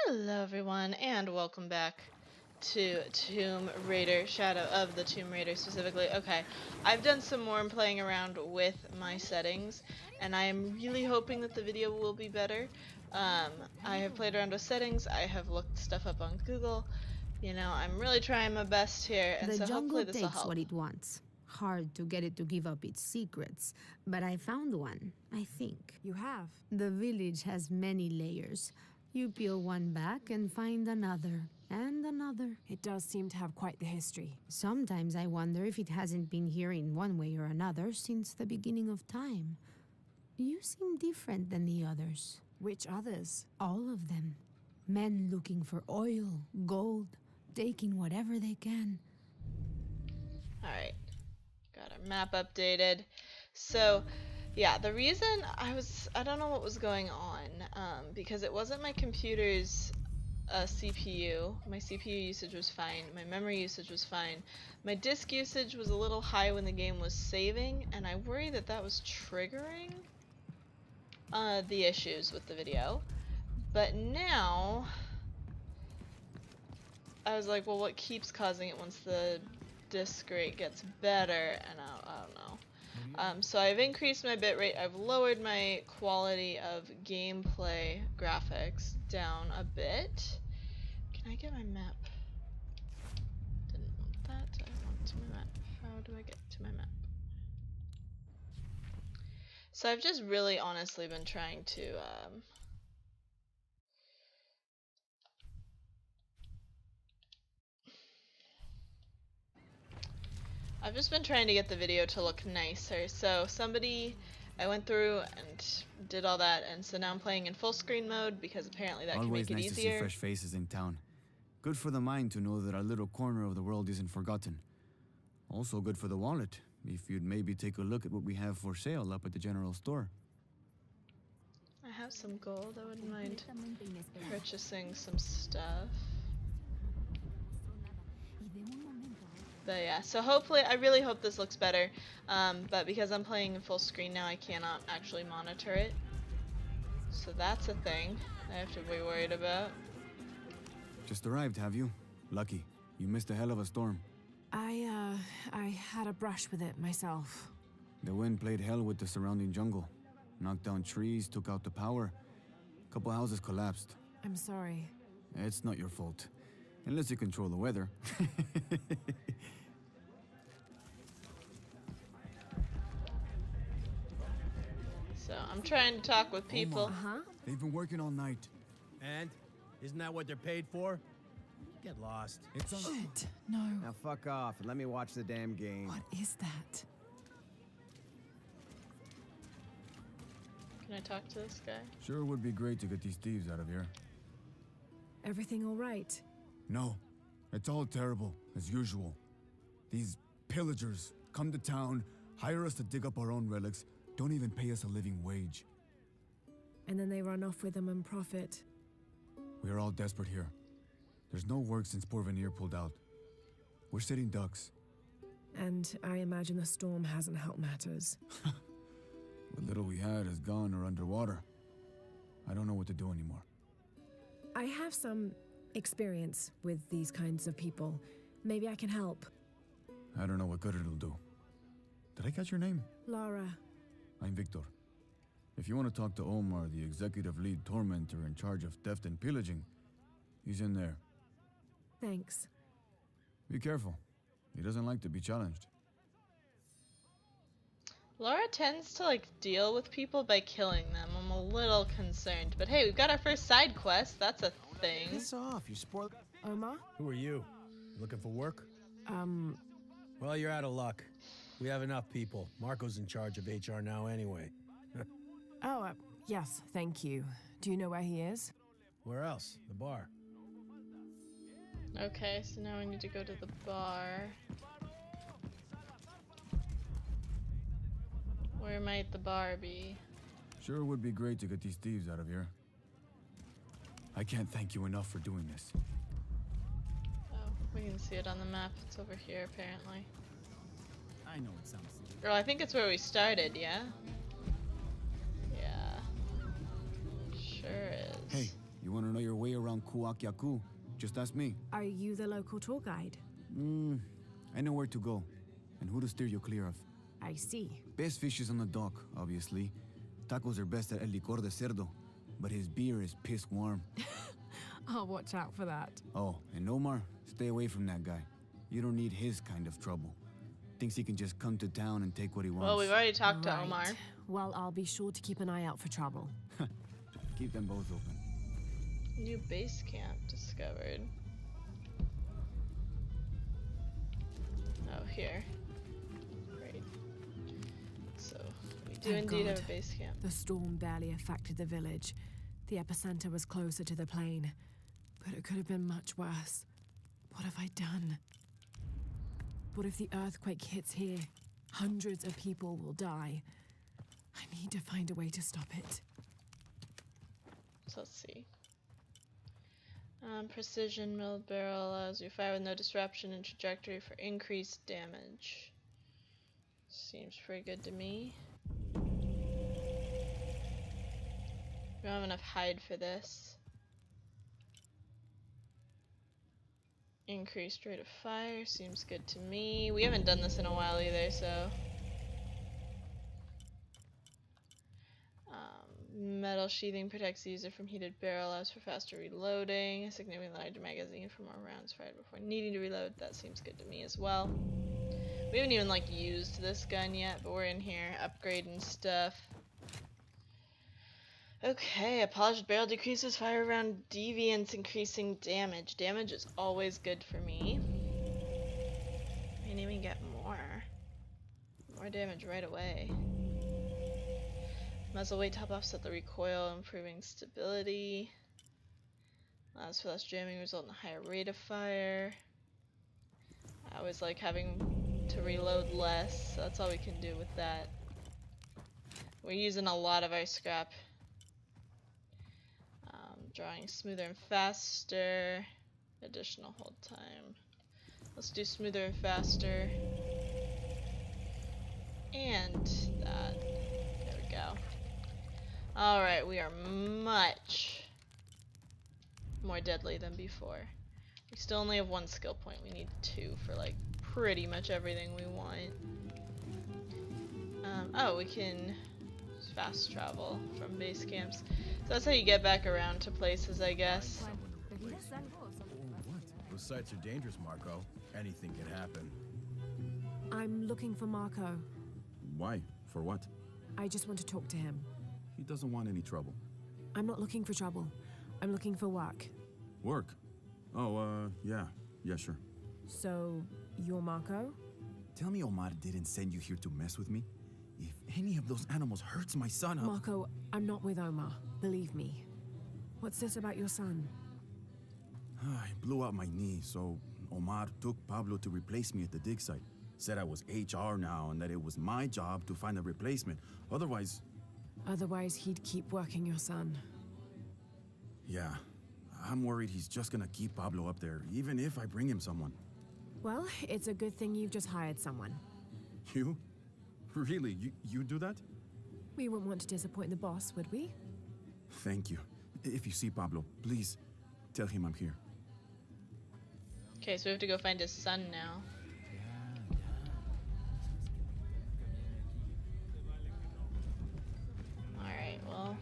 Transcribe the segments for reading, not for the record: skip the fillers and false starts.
Hello everyone and welcome back to Tomb Raider, Shadow of the Tomb Raider specifically. Okay, I've done some more playing around with my settings and I am really hoping that the video will be better. I have played around with settings, I have looked stuff up on Google, I'm really trying my best here, and The so jungle hopefully this will takes help. what it wants. Hard to get it to give up its secrets, but I found one, I think. You have? The village has many layers. You peel one back and find another, and another. It does seem to have quite the history. Sometimes I wonder if it hasn't been here in one way or another since the beginning of time. You seem different than the others. Which others? All of them. Men looking for oil, gold, taking whatever they can. Alright, got our map updated. So, yeah, the reason I don't know what was going on, because it wasn't my computer's CPU. My CPU usage was fine, my memory usage was fine. My disk usage was a little high when the game was saving, and I worry that that was triggering the issues with the video. But now, I was like, well, what keeps causing it once the disk rate gets better? And I don't know. So I've increased my bitrate, I've lowered my quality of gameplay graphics down a bit. Can I get my map? Didn't want that, I want to my map. How do I get to my map? So I've just really honestly been trying to I've just been trying to get the video to look nicer. So I went through and did all that, and so now I'm playing in full screen mode because apparently that can make it Always nice to see easier. fresh faces in town. Good for the mind to know that our little corner of the world isn't forgotten. Also good for the wallet, if you'd maybe take a look at what we have for sale up at the general store. I have some gold, I wouldn't mind purchasing some stuff. But yeah, so hopefully, I really hope this looks better, but because I'm playing in full screen now, I cannot actually monitor it. So that's a thing I have to be worried about. Just arrived, have you? Lucky. You missed a hell of a storm. I had a brush with it myself. The wind played hell with the surrounding jungle. Knocked down trees, took out the power. Couple houses collapsed. I'm sorry. It's not your fault. Unless you control the weather. So I'm trying to talk with people. Uh-huh. They've been working all night. And? Isn't that what they're paid for? Get lost. It's on. Shit. No. Now fuck off and let me watch the damn game. What is that? Can I talk to this guy? Sure would be great to get these thieves out of here. Everything all right? No, it's all terrible, as usual. These pillagers come to town, hire us to dig up our own relics, don't even pay us a living wage. And then they run off with them and profit. We are all desperate here. There's no work since Porvenir pulled out. We're sitting ducks. And I imagine the storm hasn't helped matters. What little we had is gone or underwater. I don't know what to do anymore. I have some experience with these kinds of people. Maybe I can help. I don't know what good it'll do. Did I catch your name? Lara. I'm Victor. If you want to talk to Omar, the executive lead tormentor in charge of theft and pillaging, he's in there. Thanks. Be careful. He doesn't like to be challenged. Laura tends to like deal with people by killing them. I'm a little concerned, but hey, we've got our first side quest. That's a thing. Piss off, you spoiled. Omar? Who are you? Looking for work? Um, Well, you're out of luck. We have enough people. Marco's in charge of HR now anyway. yes, thank you. Do you know where he is? Where else? The bar. Okay, so now we need to go to the bar. Where might the bar be? Sure would be great to get these thieves out of here. I can't thank you enough for doing this. Oh, we can see it on the map. It's over here, apparently. I know it sounds silly. Girl, I think it's where we started, yeah? Yeah. Sure is. Hey, you want to know your way around around Kuakyaku, just ask me. Are you the local tour guide? I know where to go, and who to steer you clear of. I see. Best fish is on the dock, obviously. Tacos are best at El Licor de Cerdo, but his beer is piss warm. I'll watch out for that. Oh, and Omar, stay away from that guy. You don't need his kind of trouble. Thinks he can just come to town and take what he wants. Well, we've already talked to Right. Omar. Well, I'll be sure to keep an eye out for trouble. Keep them both open. New base camp discovered. Oh, here. Great. So, we do Thank indeed have God. a base camp. The storm barely affected the village. The epicenter was closer to the plain. But it could have been much worse. What have I done? What if the earthquake hits here? Hundreds of people will die. I need to find a way to stop it. So let's see. Precision milled barrel allows you to fire with no disruption in trajectory for increased damage. Seems pretty good to me. We don't have enough hide for this. Increased rate of fire seems good to me. We haven't done this in a while either, so. Metal sheathing protects the user from heated barrel, allows for faster reloading, a significantly larger magazine for more rounds fired before needing to reload. That seems good to me as well. We haven't even like used this gun yet, but we're in here upgrading stuff. Okay, a polished barrel decreases fire around deviants, increasing damage. Damage is always good for me. I can even get more damage right away. Muzzle weight top offset the recoil, improving stability. Allows for less jamming, result in a higher rate of fire. I always like having to reload less, so that's all we can do with that. We're using a lot of our scrap. Drawing smoother and faster. Additional hold time. Let's do smoother and faster. And that. There we go. Alright, we are much more deadly than before. We still only have 1 skill point. We need 2 for like pretty much everything we want. Oh, we can fast travel from base camps. So that's how you get back around to places, I guess. Oh, what? Those sites are dangerous, Marco. Anything can happen. I'm looking for Marco. Why? For what? I just want to talk to him. He doesn't want any trouble. I'm not looking for trouble. I'm looking for work. Work? Oh, yeah. Yeah, sure. So, you're Marco? Tell me Omar didn't send you here to mess with me? If any of those animals hurts my son, I'll... Marco, I'm not with Omar. Believe me. What's this about your son? I blew out my knee, so Omar took Pablo to replace me at the dig site. Said I was HR now and that it was my job to find a replacement. Otherwise... Otherwise, he'd keep working your son. Yeah. I'm worried he's just gonna keep Pablo up there, even if I bring him someone. Well, it's a good thing you've just hired someone. You? Really? You do that? We wouldn't want to disappoint the boss, would we? Thank you. If you see Pablo, please tell him I'm here. Okay, so we have to go find his son now. Alright, well.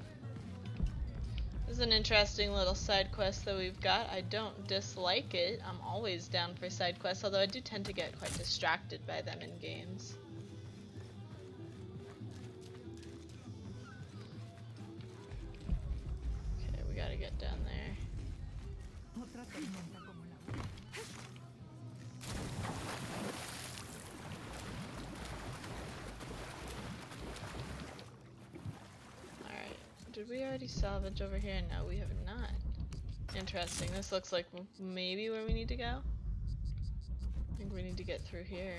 This is an interesting little side quest that we've got. I don't dislike it. I'm always down for side quests, although I do tend to get quite distracted by them in games. Okay, we gotta get down there. Alright, did we already salvage over here? No, we have not. Interesting, this looks like maybe where we need to go? I think we need to get through here.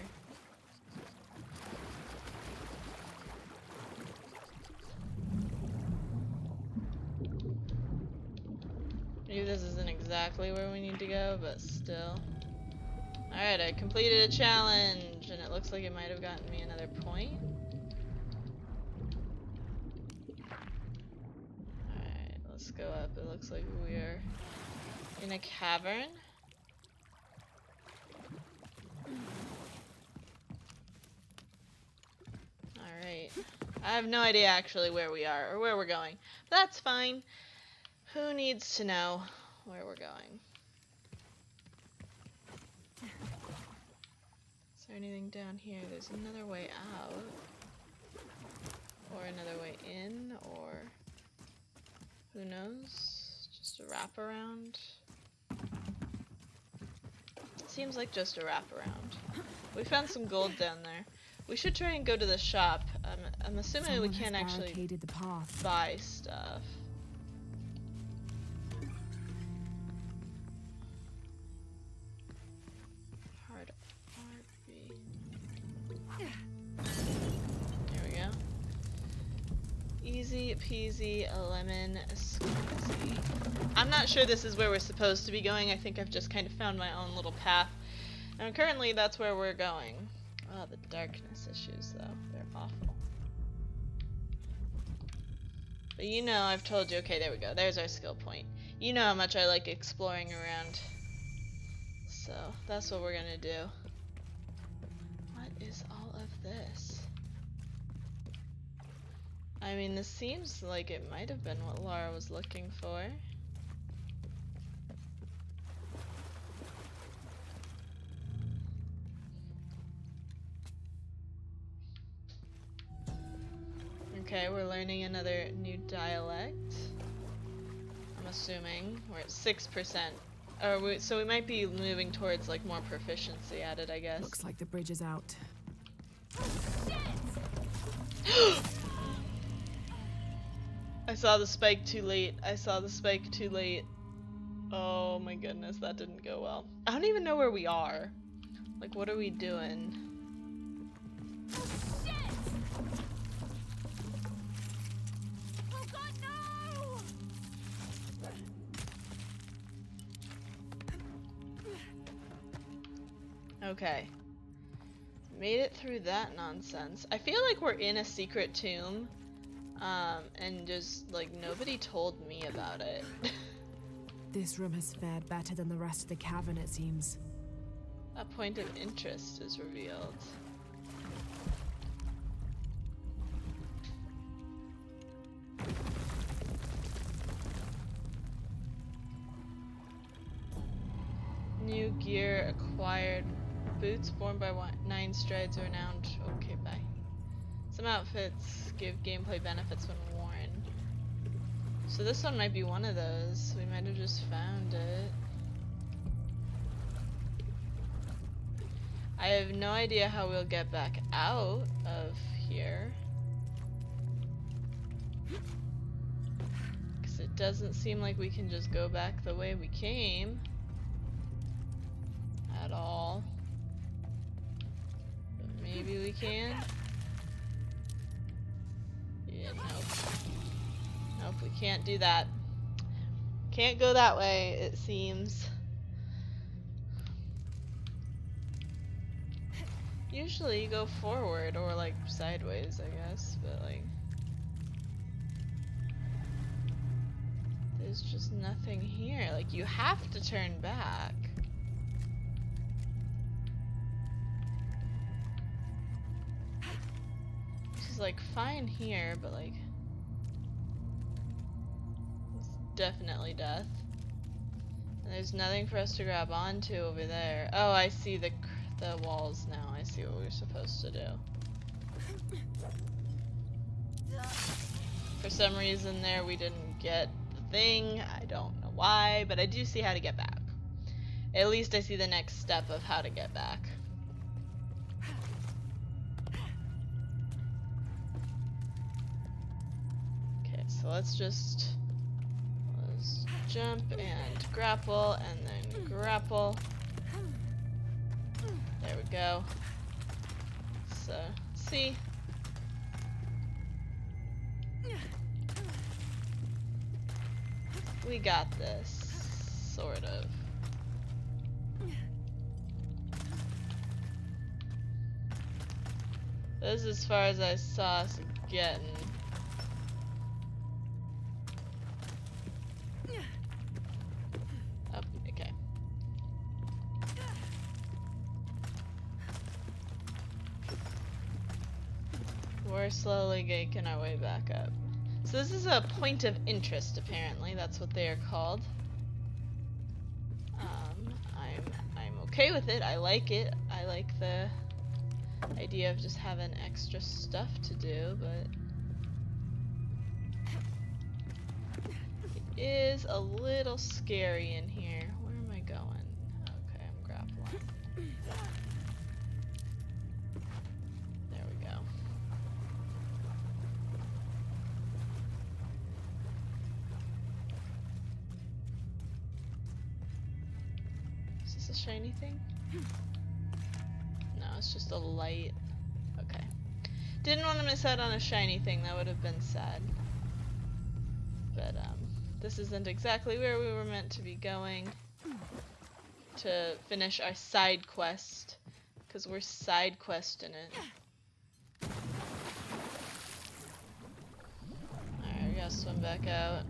Maybe this isn't exactly where we need to go, but still. Alright, I completed a challenge, and it looks like it might have gotten me another point. Alright, let's go up. It looks like we are In a cavern? Alright. I have no idea actually where we are or where we're going. But that's fine. Who needs to know where we're going? Is there anything down here? There's another way out. Or another way in, or who knows? Just a wraparound? Seems like just a wraparound. We found some gold down there. We should try and go to the shop. I'm assuming Someone we can't has actually barricaded the path. buy stuff. Hard RB. There we go. Easy peasy lemon squeezy. I'm not sure this is where we're supposed to be going. I think I've just kind of found my own little path. And currently that's where we're going. Oh, the darkness issues though. They're awful. But you know, I've told you, okay, there we go. There's our skill point. You know how much I like exploring around. So, that's what we're gonna do. What is all of this? I mean, this seems like it might have been what Laura was looking for. Okay, we're learning another new dialect. I'm assuming we're at 6%. So we might be moving towards like more proficiency at it, I guess. Looks like the bridge is out. I saw the spike too late. I saw the spike too late. Oh my goodness, that didn't go well. I don't even know where we are. Like, what are we doing? Okay. Made it through that nonsense. I feel like we're in a secret tomb. And just, like, nobody told me about it. This room has fared better than the rest of the cavern, it seems. A point of interest is revealed. New gear acquired. Boots worn by 9 strides are renowned. Okay, bye. Some outfits give gameplay benefits when worn. So this one might be one of those. We might have just found it. I have no idea how we'll get back out of here. Because it doesn't seem like we can just go back the way we came. At all. But maybe we can. Yeah, nope. Nope, we can't do that. Can't go that way, it seems. Usually you go forward or like sideways, I guess, but like there's just nothing here. Like you have to turn back. Which is like fine here, but like it's definitely death. And there's nothing for us to grab onto over there. Oh, I see the walls now. I see what we're supposed to do. For some reason there we didn't get the thing. I don't know why, but I do see how to get back. At least I see the next step of how to get back. Okay, so let's jump and grapple and then grapple. There we go. So, see? We got this. Sort of. This is as far as I saw us getting. Up we're slowly making our way back up. So this is a point of interest, apparently. That's what they are called. I'm okay with it. I like it. I like the idea of just having extra stuff to do, but it is a little scary in here. Where am I going? Okay, I'm grappling. There we go. Is this a shiny thing? No, it's just a light. Okay. Didn't want to miss out on a shiny thing. That would have been sad. But, this isn't exactly where we were meant to be going to finish our side quest, because we're side questing it. Alright, we gotta swim back out.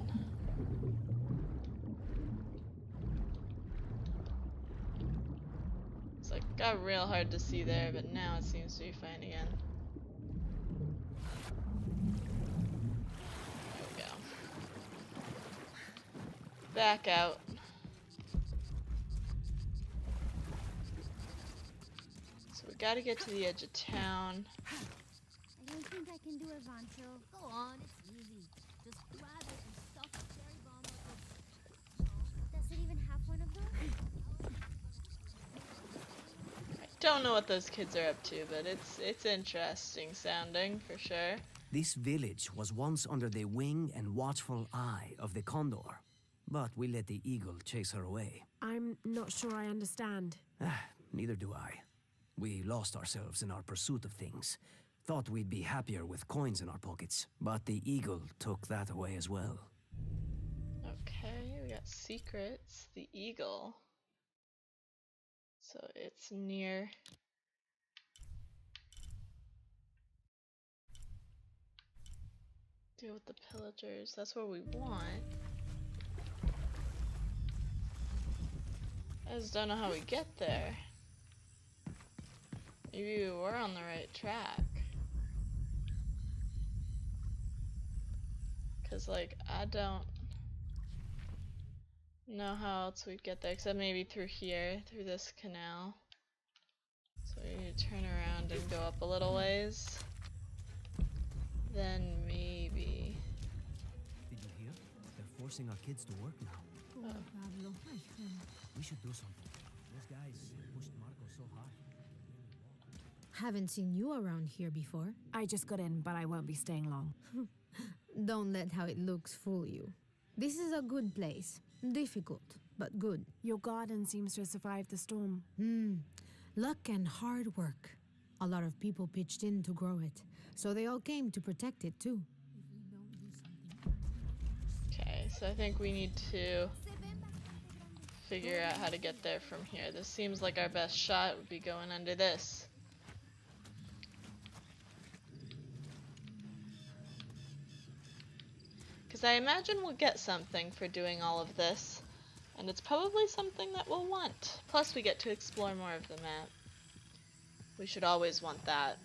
It's like got real hard to see there, but now it seems to be fine again. Back out. So we gotta get to the edge of town. I don't think I can do it, Vancho. Go on, it's easy. Just grab it and stuff the cherry bomb up with... Does it even have one of those? I don't know what those kids are up to, but it's interesting sounding for sure. This village was once under the wing and watchful eye of the Condor. But we let the eagle chase her away. I'm not sure I understand. Neither do I. We lost ourselves in our pursuit of things. Thought we'd be happier with coins in our pockets. But the eagle took that away as well. Okay, we got secrets. The eagle. So it's near... Deal with the pillagers. That's what we want. I just don't know how we get there. Maybe we're on the right track. Cause like, I don't know how else we'd get there, except maybe through here, through this canal. So we need to turn around and go up a little ways. Then maybe... Did you hear? They're forcing our kids to work now. Poor Pablo, my friend. We should do something. Those guys pushed Marco so hard. Haven't seen you around here before. I just got in, but I won't be staying long. Don't let how it looks fool you. This is a good place. Difficult, but good. Your garden seems to have survived the storm. Luck and hard work. A lot of people pitched in to grow it, so they all came to protect it too. Okay, so I think we need to figure out how to get there from here. This seems like our best shot would be going under this. Because I imagine we'll get something for doing all of this, and it's probably something that we'll want. Plus we get to explore more of the map. We should always want that.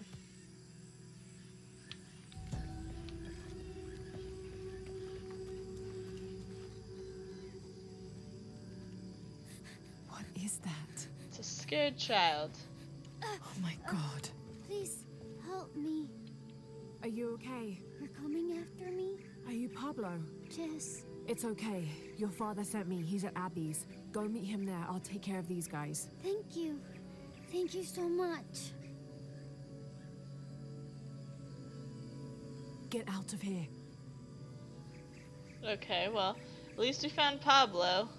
What is that? It's a scared child. Oh my god. Please, help me. Are you okay? You're coming after me? Are you Pablo? Yes. It's okay. Your father sent me. He's at Abby's. Go meet him there. I'll take care of these guys. Thank you. Thank you so much. Get out of here. Okay, well, at least we found Pablo.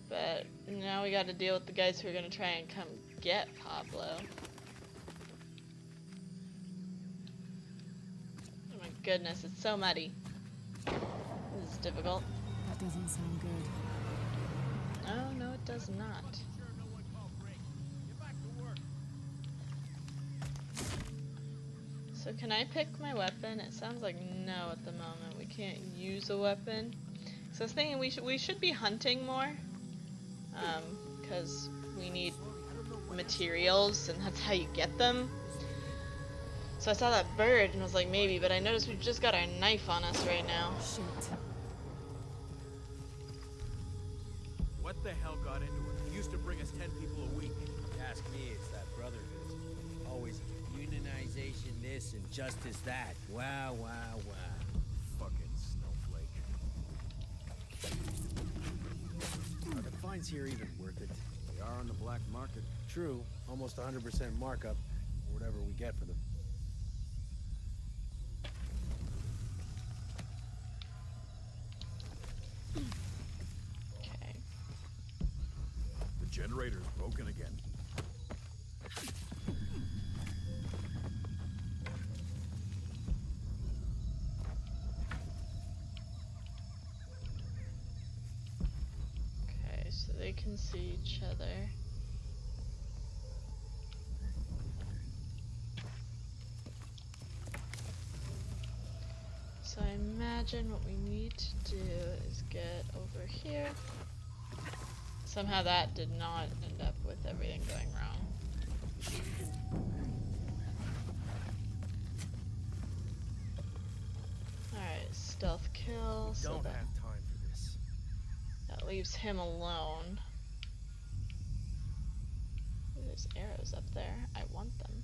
But now we gotta deal with the guys who are gonna try and come get Pablo. Oh my goodness, it's so muddy. This is difficult. That doesn't sound good. Oh, no, it does not. So can I pick my weapon? It sounds like no at the moment. We can't use a weapon. So I was thinking we should be hunting more. Because we need materials and that's how you get them. So So I saw that bird and was like, maybe, but I noticed we've just got our knife on us right now. Shit. What the hell got into it? He used to bring us 10 people a week. You ask me, it's that brotherhood. Always unionization this and justice that. Wow, wow, wow. Fucking snowflake. Are the fines here even worth it? They are on the black market. True, almost 100% markup, or whatever we get for them. Okay. The generator's broken again. Okay, so they can see each other. So I imagine what we need to do is get over here. Somehow that did not end up with everything going wrong. Alright, stealth kill. So Don't that, have time for this. that leaves him alone. Ooh, there's arrows up there. I want them.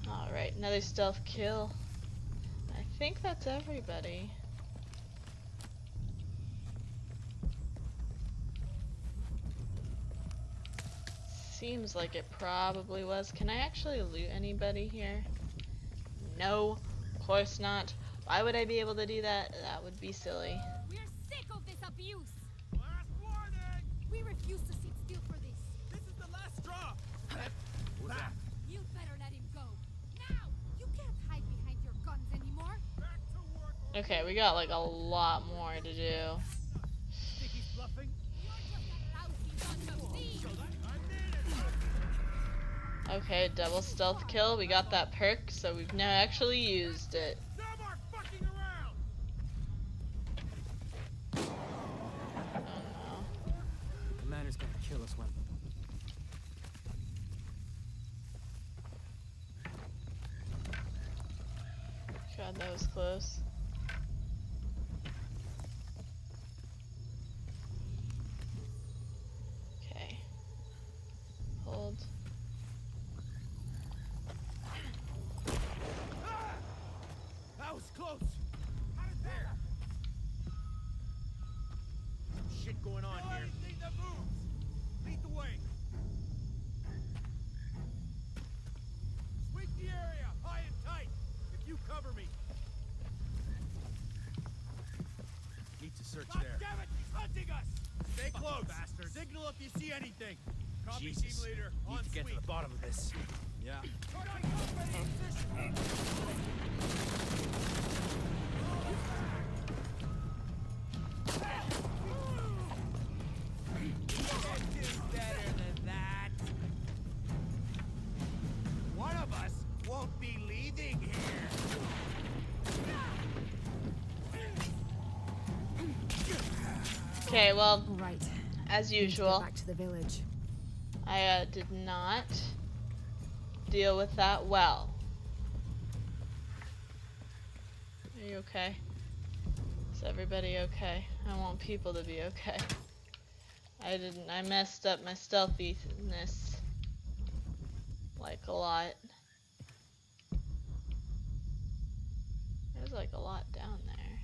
Alright, another stealth kill. I think that's everybody. Seems like it probably was. Can I actually loot anybody here? No, of course not. Why would I be able to do that? That would be silly. We're sick of this abuse. Last warning! We refuse to sit still for this. This is the last straw! Who's that? You better let him go. Now! You can't hide behind your guns anymore. Back to work! Okay, we got like a lot more to do. Think he's bluffing? You're just a lousy bunch of thieves. Okay, double stealth kill. We got that perk, so we've now actually used it. No more fucking around! Oh no. The man is gonna kill us when. God, that was close. Okay. Hold. That was close! How did there? Some shit going on here. Anything that moves! Lead the way! Sweep the area, high and tight! If you cover me! Need to search there. Damn it! He's hunting us! Stay close! Bastard! Signal if you see anything! Copy, team leader. On Need to get to sweep. the bottom of this. Yeah. Target company in position! Better than that. One of us won't be leaving here. Okay, well, All right. as We need to get usual, back to the village. I did not deal with that well. Are you okay? Is everybody okay? I want people to be okay. I messed up my stealthiness like a lot. There's like a lot down there.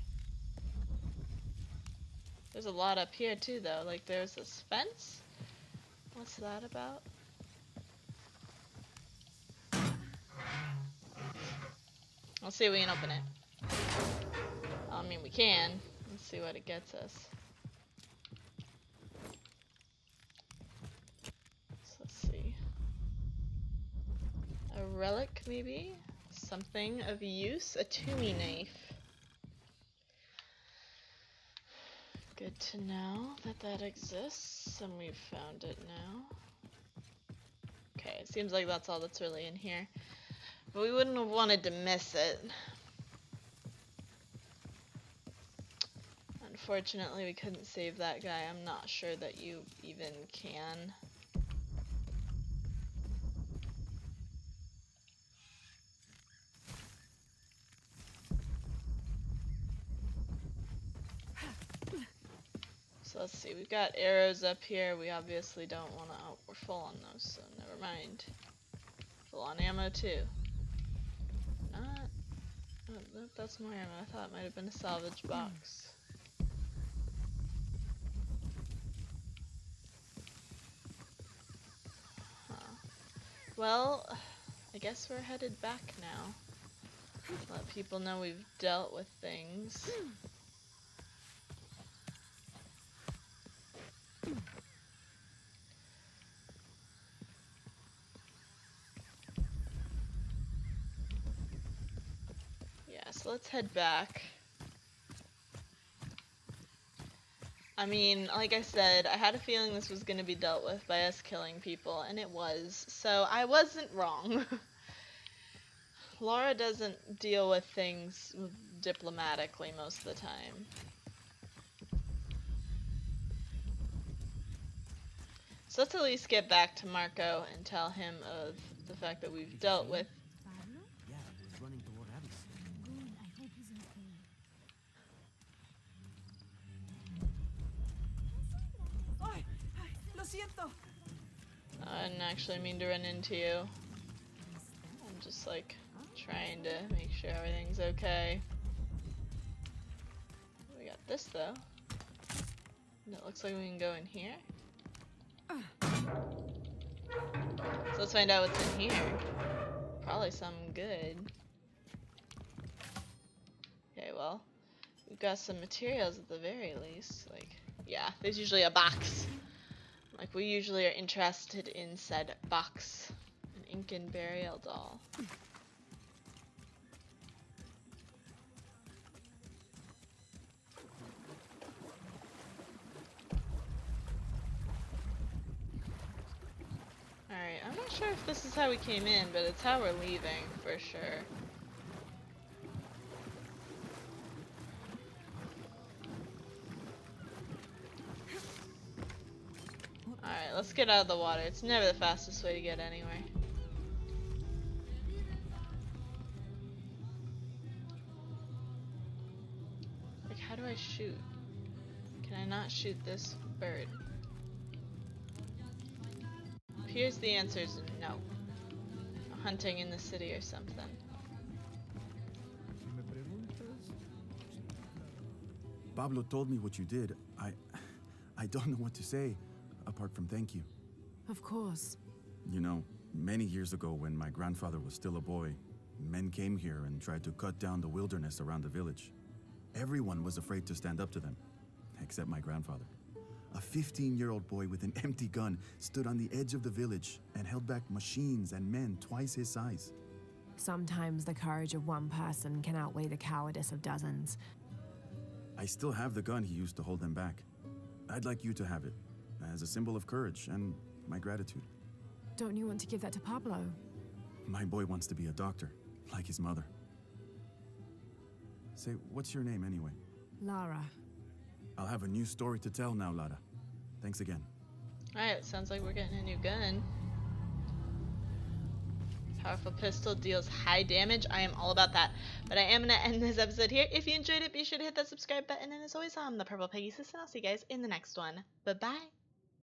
There's a lot up here too though, like there's this fence. What's that about? Let's see if we can open it. I mean we can. Let's see what it gets us. So let's see. A relic maybe? Something of use? A Toomey knife. Good to know that that exists, and we've found it now. Okay, it seems like that's all that's really in here. But we wouldn't have wanted to miss it. Unfortunately, we couldn't save that guy. I'm not sure that you even can. So let's see, we've got arrows up here. We obviously don't want to. Oh, we're full on those, so never mind. Full on ammo too. Not. Oh, nope, that's more ammo. I thought it might have been a salvage box. Huh. Well, I guess we're headed back now. Let people know we've dealt with things. So let's head back. I mean, like I said, I had a feeling this was going to be dealt with by us killing people, and it was. So I wasn't wrong. Laura doesn't deal with things diplomatically most of the time. So let's at least get back to Marco and tell him of the fact that we've dealt with. Yeah, he's running toward Abby's. Good, I hope he's okay. Ay, lo siento. I didn't actually mean to run into you. I'm just like trying to make sure everything's okay. We got this though. And it looks like we can go in here. So let's find out what's in here. Probably something good. Okay, well, we've got some materials at the very least. Like, yeah, there's usually a box. Like, we usually are interested in said box. An Incan burial doll. Alright, I'm not sure if this is how we came in, but it's how we're leaving, for sure. Alright, let's get out of the water. It's never the fastest way to get anywhere. Like, how do I shoot? Can I not shoot this bird? Appears the answer is no. Hunting in the city or something. Pablo told me what you did. I don't know what to say, apart from thank you. Of course. You know, many years ago when my grandfather was still a boy, men came here and tried to cut down the wilderness around the village. Everyone was afraid to stand up to them, except my grandfather. A 15-year-old boy with an empty gun stood on the edge of the village and held back machines and men twice his size. Sometimes the courage of one person can outweigh the cowardice of dozens. I still have the gun he used to hold them back. I'd like you to have it, as a symbol of courage and my gratitude. Don't you want to give that to Pablo? My boy wants to be a doctor, like his mother. Say, what's your name anyway? Lara. I'll have a new story to tell now, Lara. Thanks again. Alright, sounds like we're getting a new gun. Powerful pistol deals high damage. I am all about that. But I am going to end this episode here. If you enjoyed it, be sure to hit that subscribe button. And as always, I'm the Purple Peggy Sis, and I'll see you guys in the next one. Bye-bye.